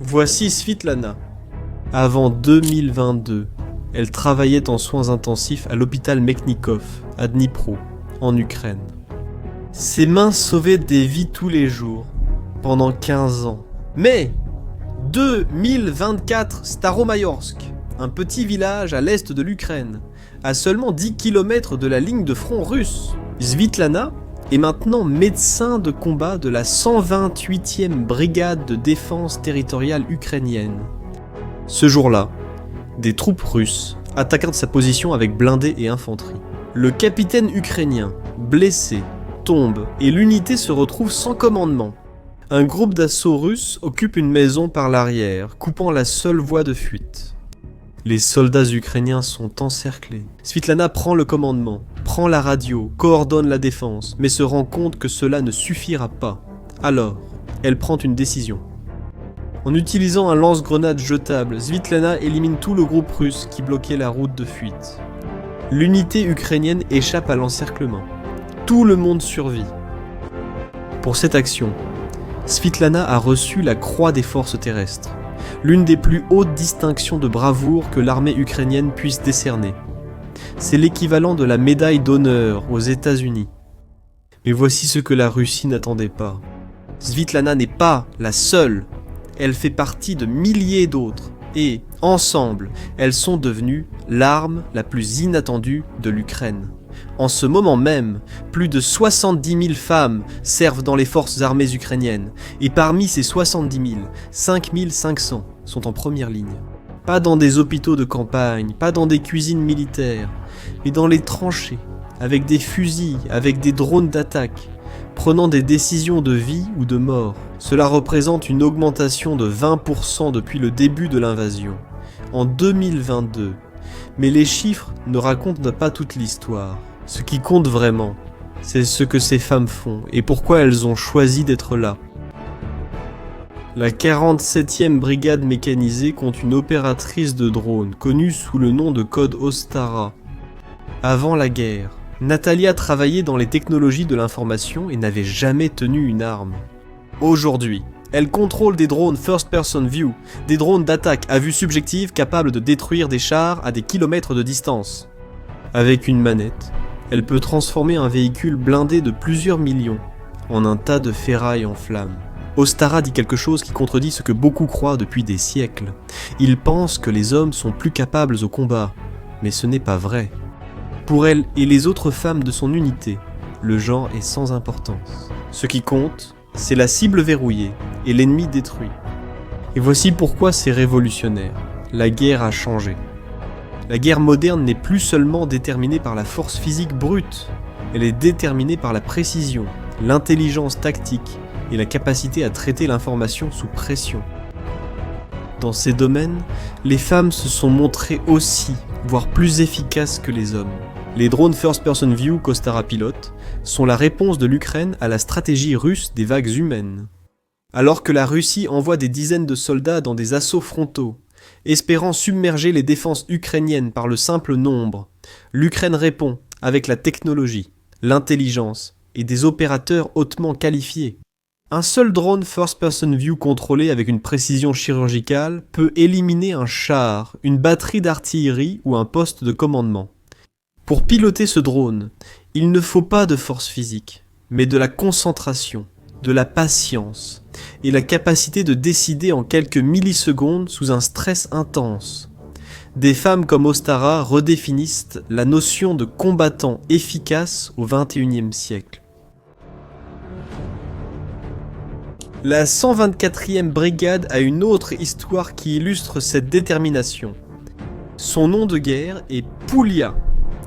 Voici Svitlana. Avant 2022, elle travaillait en soins intensifs à l'hôpital Mechnikov, à Dnipro, en Ukraine. Ses mains sauvaient des vies tous les jours, pendant 15 ans. Mais 2024, Staromayorsk, un petit village à l'est de l'Ukraine, à seulement 10 km de la ligne de front russe. Svitlana est maintenant médecin de combat de la 128e brigade de défense territoriale ukrainienne. Ce jour-là, des troupes russes attaquèrent sa position avec blindés et infanterie. Le capitaine ukrainien, blessé, tombe et l'unité se retrouve sans commandement. Un groupe d'assaut russe occupe une maison par l'arrière, coupant la seule voie de fuite. Les soldats ukrainiens sont encerclés. Svitlana prend le commandement, prend la radio, coordonne la défense, mais se rend compte que cela ne suffira pas. Alors, elle prend une décision. En utilisant un lance-grenade jetable, Svitlana élimine tout le groupe russe qui bloquait la route de fuite. L'unité ukrainienne échappe à l'encerclement. Tout le monde survit. Pour cette action, Svitlana a reçu la Croix des Forces terrestres, l'une des plus hautes distinctions de bravoure que l'armée ukrainienne puisse décerner. C'est l'équivalent de la médaille d'honneur aux États-Unis. Mais voici ce que la Russie n'attendait pas. Svitlana n'est pas la seule. Elle fait partie de milliers d'autres. Et, ensemble, elles sont devenues l'arme la plus inattendue de l'Ukraine. En ce moment même, plus de 70 000 femmes servent dans les forces armées ukrainiennes, et parmi ces 70 000, 5 500 sont en première ligne. Pas dans des hôpitaux de campagne, pas dans des cuisines militaires, mais dans les tranchées, avec des fusils, avec des drones d'attaque, prenant des décisions de vie ou de mort. Cela représente une augmentation de 20% depuis le début de l'invasion, en 2022. Mais les chiffres ne racontent pas toute l'histoire. Ce qui compte vraiment, c'est ce que ces femmes font et pourquoi elles ont choisi d'être là. La 47e brigade mécanisée compte une opératrice de drone connue sous le nom de code Ostara. Avant la guerre, Natalia travaillait dans les technologies de l'information et n'avait jamais tenu une arme. Aujourd'hui, elle contrôle des drones First Person View, des drones d'attaque à vue subjective capables de détruire des chars à des kilomètres de distance. Avec une manette, elle peut transformer un véhicule blindé de plusieurs millions en un tas de ferraille en flammes. Ostara dit quelque chose qui contredit ce que beaucoup croient depuis des siècles. Ils pensent que les hommes sont plus capables au combat, mais ce n'est pas vrai. Pour elle et les autres femmes de son unité, le genre est sans importance. Ce qui compte, c'est la cible verrouillée et l'ennemi détruit. Et voici pourquoi c'est révolutionnaire. La guerre a changé. La guerre moderne n'est plus seulement déterminée par la force physique brute, elle est déterminée par la précision, l'intelligence tactique et la capacité à traiter l'information sous pression. Dans ces domaines, les femmes se sont montrées aussi, voire plus efficaces que les hommes. Les drones First Person View qu'Ostara pilote sont la réponse de l'Ukraine à la stratégie russe des vagues humaines. Alors que la Russie envoie des dizaines de soldats dans des assauts frontaux, espérant submerger les défenses ukrainiennes par le simple nombre, l'Ukraine répond avec la technologie, l'intelligence et des opérateurs hautement qualifiés. Un seul drone First Person View contrôlé avec une précision chirurgicale peut éliminer un char, une batterie d'artillerie ou un poste de commandement. Pour piloter ce drone, il ne faut pas de force physique, mais de la concentration, de la patience et la capacité de décider en quelques millisecondes sous un stress intense. Des femmes comme Ostara redéfinissent la notion de combattant efficace au XXIe siècle. La 124e brigade a une autre histoire qui illustre cette détermination. Son nom de guerre est Poulia.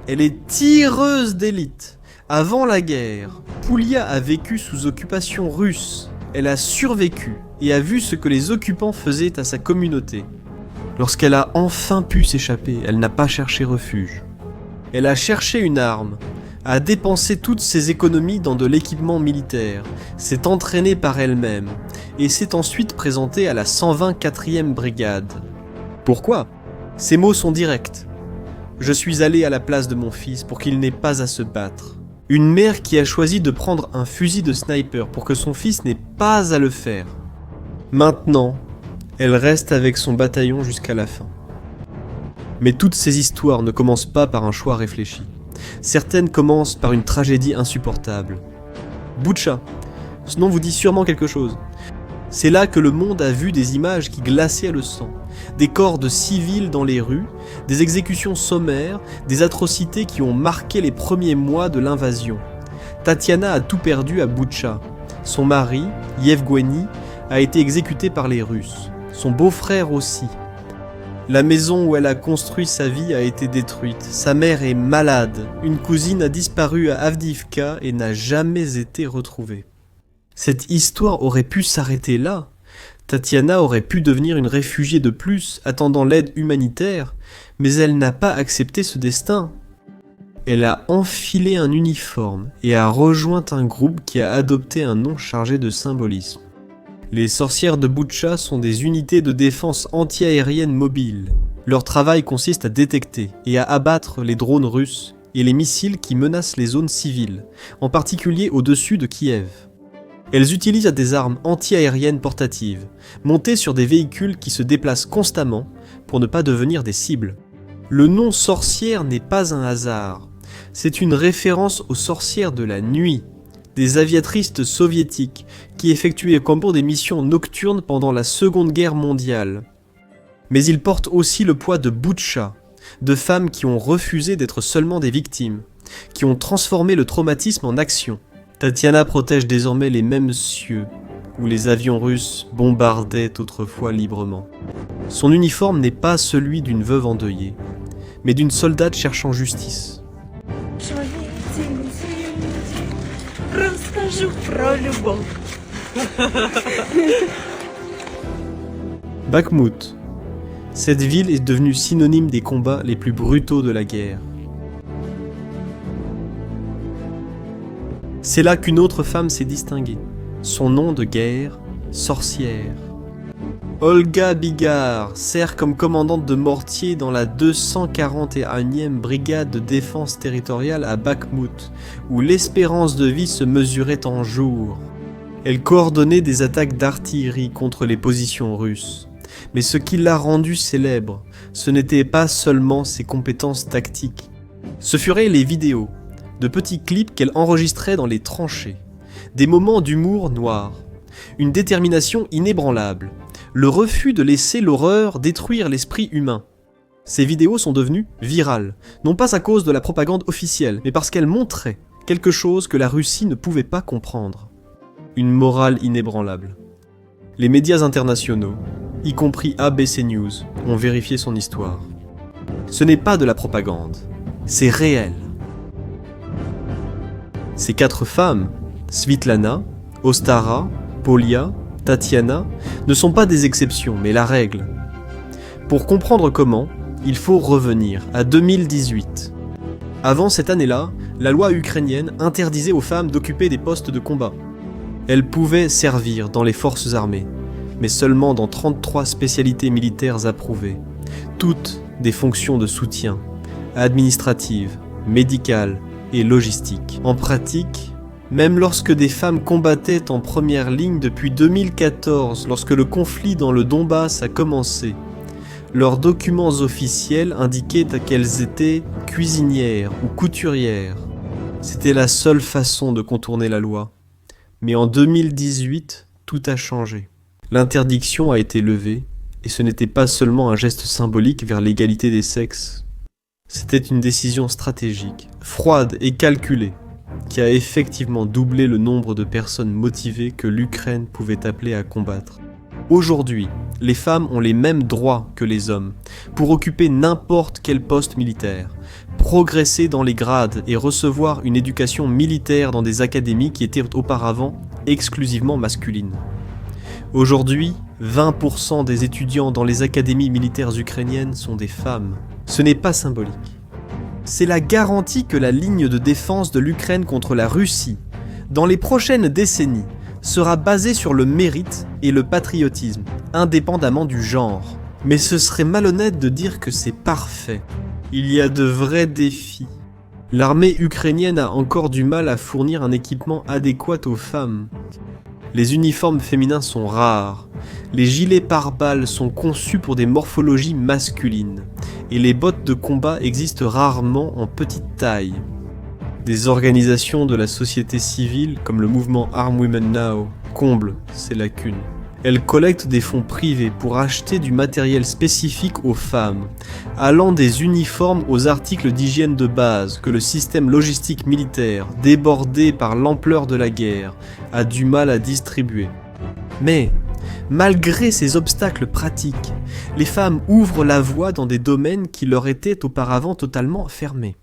Elle est tireuse d'élite. Avant la guerre, Poulia a vécu sous occupation russe. Elle a survécu et a vu ce que les occupants faisaient à sa communauté. Lorsqu'elle a enfin pu s'échapper, elle n'a pas cherché refuge. Elle a cherché une arme, a dépensé toutes ses économies dans de l'équipement militaire, s'est entraînée par elle-même et s'est ensuite présentée à la 124e brigade. Pourquoi ? Ses mots sont directs. Je suis allé à la place de mon fils pour qu'il n'ait pas à se battre. Une mère qui a choisi de prendre un fusil de sniper pour que son fils n'ait pas à le faire. Maintenant, Elle reste avec son bataillon jusqu'à la fin. Mais toutes ces histoires ne commencent pas par un choix réfléchi. Certaines commencent par une tragédie insupportable. Boutcha, ce nom vous dit sûrement quelque chose. C'est là que le monde a vu des images qui glaçaient le sang, des corps de civils dans les rues, des exécutions sommaires, des atrocités qui ont marqué les premiers mois de l'invasion. Tatiana a tout perdu à Boutcha. Son mari, Yevgueni, a été exécuté par les Russes. Son beau-frère aussi. La maison où elle a construit sa vie a été détruite. Sa mère est malade. Une cousine a disparu à Avdiivka et n'a jamais été retrouvée. Cette histoire aurait pu s'arrêter là. Tatiana aurait pu devenir une réfugiée de plus, attendant l'aide humanitaire, mais elle n'a pas accepté ce destin. Elle a enfilé un uniforme et a rejoint un groupe qui a adopté un nom chargé de symbolisme. Les sorcières de Boutcha sont des unités de défense anti-aérienne mobiles. Leur travail consiste à détecter et à abattre les drones russes et les missiles qui menacent les zones civiles, en particulier au-dessus de Kiev. Elles utilisent des armes anti-aériennes portatives, montées sur des véhicules qui se déplacent constamment pour ne pas devenir des cibles. Le nom sorcière n'est pas un hasard, c'est une référence aux sorcières de la nuit, des aviatrices soviétiques qui effectuaient comme des missions nocturnes pendant la Seconde Guerre mondiale. Mais il porte aussi le poids de Boutcha, de femmes qui ont refusé d'être seulement des victimes, qui ont transformé le traumatisme en action. Tatiana protège désormais les mêmes cieux où les avions russes bombardaient autrefois librement. Son uniforme n'est pas celui d'une veuve endeuillée, mais d'une soldate cherchant justice. Bakhmout. Cette ville est devenue synonyme des combats les plus brutaux de la guerre. C'est là qu'une autre femme s'est distinguée. Son nom de guerre, sorcière. Olga Bigar sert comme commandante de mortier dans la 241e brigade de défense territoriale à Bakhmout, où l'espérance de vie se mesurait en jours. Elle coordonnait des attaques d'artillerie contre les positions russes. Mais ce qui l'a rendue célèbre, ce n'était pas seulement ses compétences tactiques. Ce furent les vidéos, de petits clips qu'elle enregistrait dans les tranchées, des moments d'humour noir, une détermination inébranlable, le refus de laisser l'horreur détruire l'esprit humain. Ces vidéos sont devenues virales, non pas à cause de la propagande officielle, mais parce qu'elles montraient quelque chose que la Russie ne pouvait pas comprendre. Une morale inébranlable. Les médias internationaux, y compris ABC News, ont vérifié son histoire. Ce n'est pas de la propagande, c'est réel. Ces 4 femmes, Svitlana, Ostara, Polia, Tatiana, ne sont pas des exceptions, mais la règle. Pour comprendre comment, il faut revenir à 2018. Avant cette année-là, la loi ukrainienne interdisait aux femmes d'occuper des postes de combat. Elles pouvaient servir dans les forces armées, mais seulement dans 33 spécialités militaires approuvées, toutes des fonctions de soutien, administratives, médicales, et logistique. En pratique, même lorsque des femmes combattaient en première ligne depuis 2014, lorsque le conflit dans le Donbass a commencé, leurs documents officiels indiquaient qu'elles étaient cuisinières ou couturières. C'était la seule façon de contourner la loi. Mais en 2018, tout a changé. L'interdiction a été levée, et ce n'était pas seulement un geste symbolique vers l'égalité des sexes. C'était une décision stratégique, froide et calculée, qui a effectivement doublé le nombre de personnes motivées que l'Ukraine pouvait appeler à combattre. Aujourd'hui, les femmes ont les mêmes droits que les hommes pour occuper n'importe quel poste militaire, progresser dans les grades et recevoir une éducation militaire dans des académies qui étaient auparavant exclusivement masculines. Aujourd'hui, 20% des étudiants dans les académies militaires ukrainiennes sont des femmes. Ce n'est pas symbolique. C'est la garantie que la ligne de défense de l'Ukraine contre la Russie, dans les prochaines décennies, sera basée sur le mérite et le patriotisme, indépendamment du genre. Mais ce serait malhonnête de dire que c'est parfait. Il y a de vrais défis. L'armée ukrainienne a encore du mal à fournir un équipement adéquat aux femmes. Les uniformes féminins sont rares, les gilets pare-balles sont conçus pour des morphologies masculines, et les bottes de combat existent rarement en petite taille. Des organisations de la société civile, comme le mouvement Arm Women Now, comblent ces lacunes. Elles collectent des fonds privés pour acheter du matériel spécifique aux femmes, allant des uniformes aux articles d'hygiène de base que le système logistique militaire, débordé par l'ampleur de la guerre, a du mal à distribuer. Mais, malgré ces obstacles pratiques, les femmes ouvrent la voie dans des domaines qui leur étaient auparavant totalement fermés.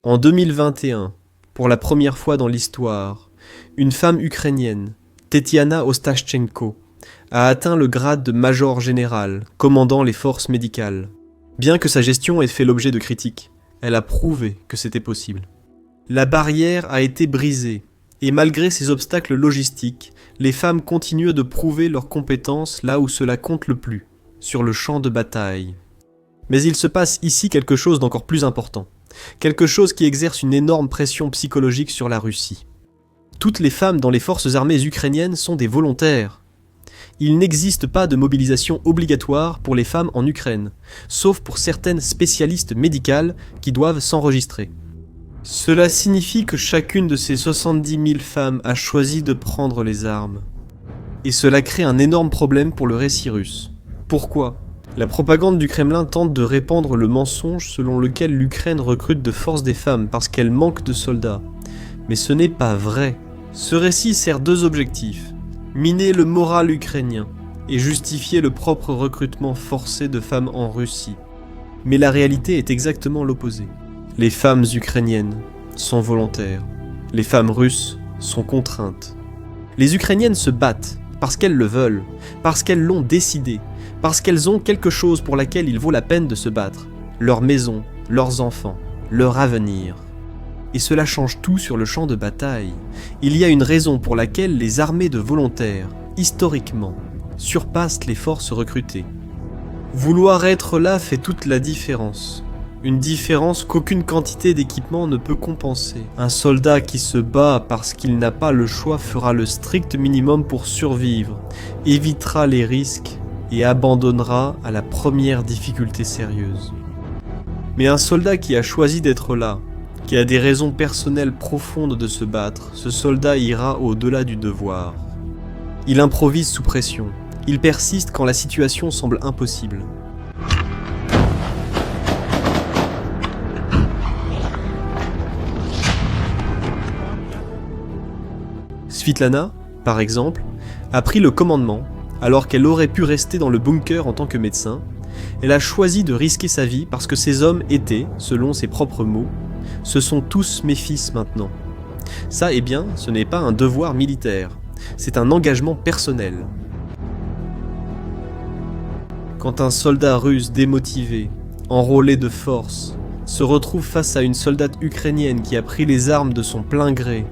En 2021, pour la première fois dans l'histoire, une femme ukrainienne, Tetiana Ostashchenko, a atteint le grade de major général, commandant les forces médicales. Bien que sa gestion ait fait l'objet de critiques, elle a prouvé que c'était possible. La barrière a été brisée, et malgré ces obstacles logistiques, les femmes continuent de prouver leurs compétences là où cela compte le plus, sur le champ de bataille. Mais il se passe ici quelque chose d'encore plus important, quelque chose qui exerce une énorme pression psychologique sur la Russie. Toutes les femmes dans les forces armées ukrainiennes sont des volontaires. Il n'existe pas de mobilisation obligatoire pour les femmes en Ukraine, sauf pour certaines spécialistes médicales qui doivent s'enregistrer. Cela signifie que chacune de ces 70 000 femmes a choisi de prendre les armes. Et cela crée un énorme problème pour le récit russe. Pourquoi ? La propagande du Kremlin tente de répandre le mensonge selon lequel l'Ukraine recrute de force des femmes parce qu'elle manque de soldats. Mais ce n'est pas vrai. Ce récit sert deux objectifs. Miner le moral ukrainien et justifier le propre recrutement forcé de femmes en Russie. Mais la réalité est exactement l'opposé. Les femmes ukrainiennes sont volontaires. Les femmes russes sont contraintes. Les Ukrainiennes se battent parce qu'elles le veulent, parce qu'elles l'ont décidé, parce qu'elles ont quelque chose pour laquelle il vaut la peine de se battre. Leur maison, leurs enfants, leur avenir. Et cela change tout sur le champ de bataille. Il y a une raison pour laquelle les armées de volontaires, historiquement, surpassent les forces recrutées. Vouloir être là fait toute la différence. Une différence qu'aucune quantité d'équipement ne peut compenser. Un soldat qui se bat parce qu'il n'a pas le choix fera le strict minimum pour survivre, évitera les risques et abandonnera à la première difficulté sérieuse. Mais un soldat qui a choisi d'être là, qui a des raisons personnelles profondes de se battre, ce soldat ira au-delà du devoir. Il improvise sous pression, il persiste quand la situation semble impossible. Svitlana, par exemple, a pris le commandement alors qu'elle aurait pu rester dans le bunker en tant que médecin. Elle a choisi de risquer sa vie parce que ces hommes étaient, selon ses propres mots, « Ce sont tous mes fils maintenant ». Ça, eh bien, ce n'est pas un devoir militaire, c'est un engagement personnel. Quand un soldat russe démotivé, enrôlé de force, se retrouve face à une soldate ukrainienne qui a pris les armes de son plein gré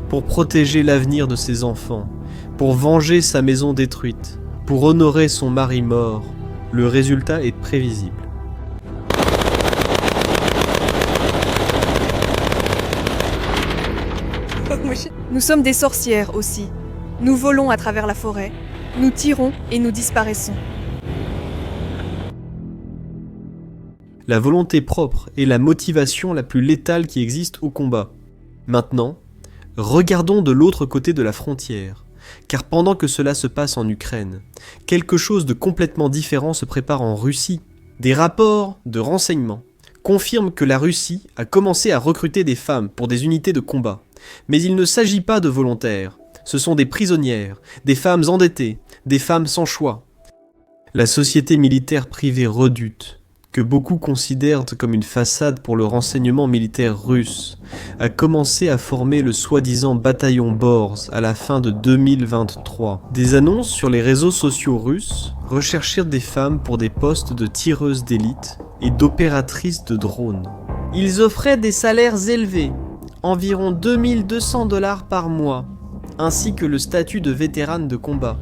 pour protéger l'avenir de ses enfants, pour venger sa maison détruite, pour honorer son mari mort, le résultat est prévisible. Nous sommes des sorcières aussi. Nous volons à travers la forêt, nous tirons et nous disparaissons. La volonté propre est la motivation la plus létale qui existe au combat. Maintenant, regardons de l'autre côté de la frontière, car pendant que cela se passe en Ukraine, quelque chose de complètement différent se prépare en Russie. Des rapports de renseignements confirment que la Russie a commencé à recruter des femmes pour des unités de combat. Mais il ne s'agit pas de volontaires, ce sont des prisonnières, des femmes endettées, des femmes sans choix. La société militaire privée redoute, que beaucoup considèrent comme une façade pour le renseignement militaire russe, a commencé à former le soi-disant bataillon Borz à la fin de 2023. Des annonces sur les réseaux sociaux russes recherchèrent des femmes pour des postes de tireuses d'élite et d'opératrices de drones. Ils offraient des salaires élevés, environ 2200 $ par mois, ainsi que le statut de vétérane de combat.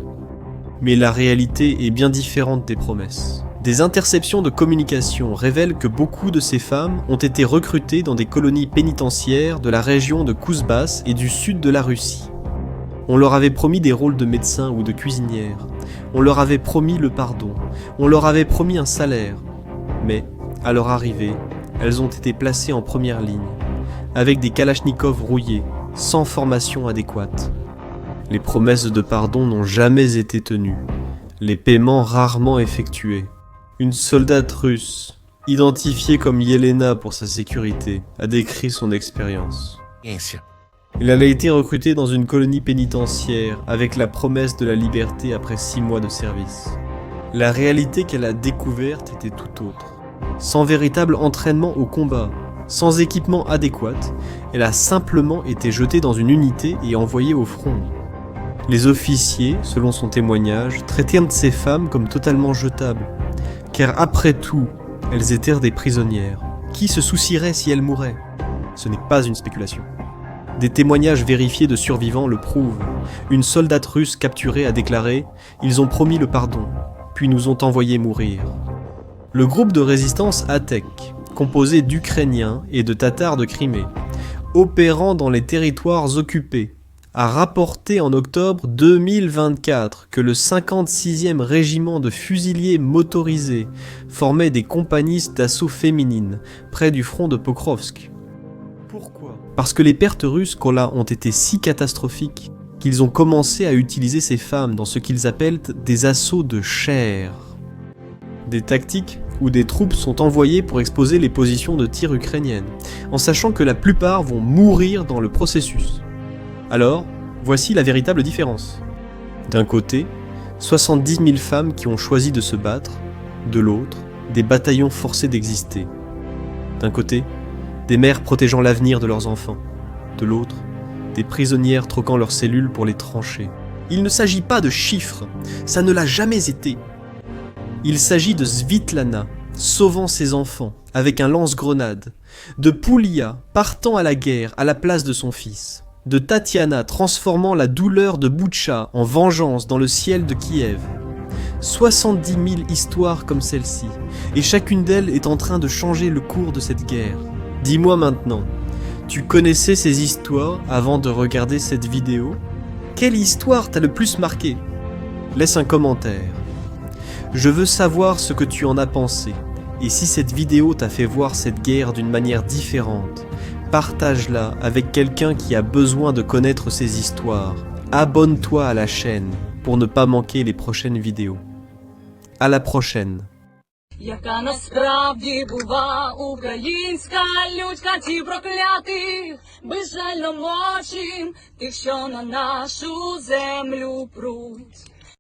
Mais la réalité est bien différente des promesses. Des interceptions de communication révèlent que beaucoup de ces femmes ont été recrutées dans des colonies pénitentiaires de la région de Kouzbas et du sud de la Russie. On leur avait promis des rôles de médecin ou de cuisinière. On leur avait promis le pardon. On leur avait promis un salaire. Mais, à leur arrivée, elles ont été placées en première ligne, avec des kalachnikovs rouillés, sans formation adéquate. Les promesses de pardon n'ont jamais été tenues, les paiements rarement effectués. Une soldate russe, identifiée comme Yelena pour sa sécurité, a décrit son expérience. Elle a été recrutée dans une colonie pénitentiaire avec la promesse de la liberté après 6 mois de service. La réalité qu'elle a découverte était tout autre. Sans véritable entraînement au combat, sans équipement adéquat, elle a simplement été jetée dans une unité et envoyée au front. Les officiers, selon son témoignage, traitèrent ces femmes comme totalement jetables, car après tout, elles étaient des prisonnières. Qui se soucierait si elles mouraient ? Ce n'est pas une spéculation. Des témoignages vérifiés de survivants le prouvent. Une soldate russe capturée a déclaré « Ils ont promis le pardon, puis nous ont envoyés mourir ». Le groupe de résistance ATEC, composé d'Ukrainiens et de Tatars de Crimée, opérant dans les territoires occupés, a rapporté en octobre 2024 que le 56e régiment de fusiliers motorisés formait des compagnies d'assaut féminines près du front de Pokrovsk. Pourquoi ? Parce que les pertes russes là ont été si catastrophiques qu'ils ont commencé à utiliser ces femmes dans ce qu'ils appellent des assauts de chair. Des tactiques où des troupes sont envoyées pour exposer les positions de tir ukrainiennes, en sachant que la plupart vont mourir dans le processus. Alors, voici la véritable différence. D'un côté, 70 000 femmes qui ont choisi de se battre, de l'autre, des bataillons forcés d'exister. D'un côté, des mères protégeant l'avenir de leurs enfants, de l'autre, des prisonnières troquant leurs cellules pour les trancher. Il ne s'agit pas de chiffres, ça ne l'a jamais été. Il s'agit de Svitlana, sauvant ses enfants avec un lance-grenade, de Poulia partant à la guerre à la place de son fils, de Tatiana transformant la douleur de Boutcha en vengeance dans le ciel de Kiev. 70 000 histoires comme celle-ci, et chacune d'elles est en train de changer le cours de cette guerre. Dis-moi maintenant, tu connaissais ces histoires avant de regarder cette vidéo ? Quelle histoire t'a le plus marqué ? Laisse un commentaire. Je veux savoir ce que tu en as pensé, et si cette vidéo t'a fait voir cette guerre d'une manière différente, partage-la avec quelqu'un qui a besoin de connaître ces histoires. Abonne-toi à la chaîne pour ne pas manquer les prochaines vidéos. À la prochaine. Яка насправді бува українська людька ті проклятих, безжально мочим тих, що на нашу землю пруть.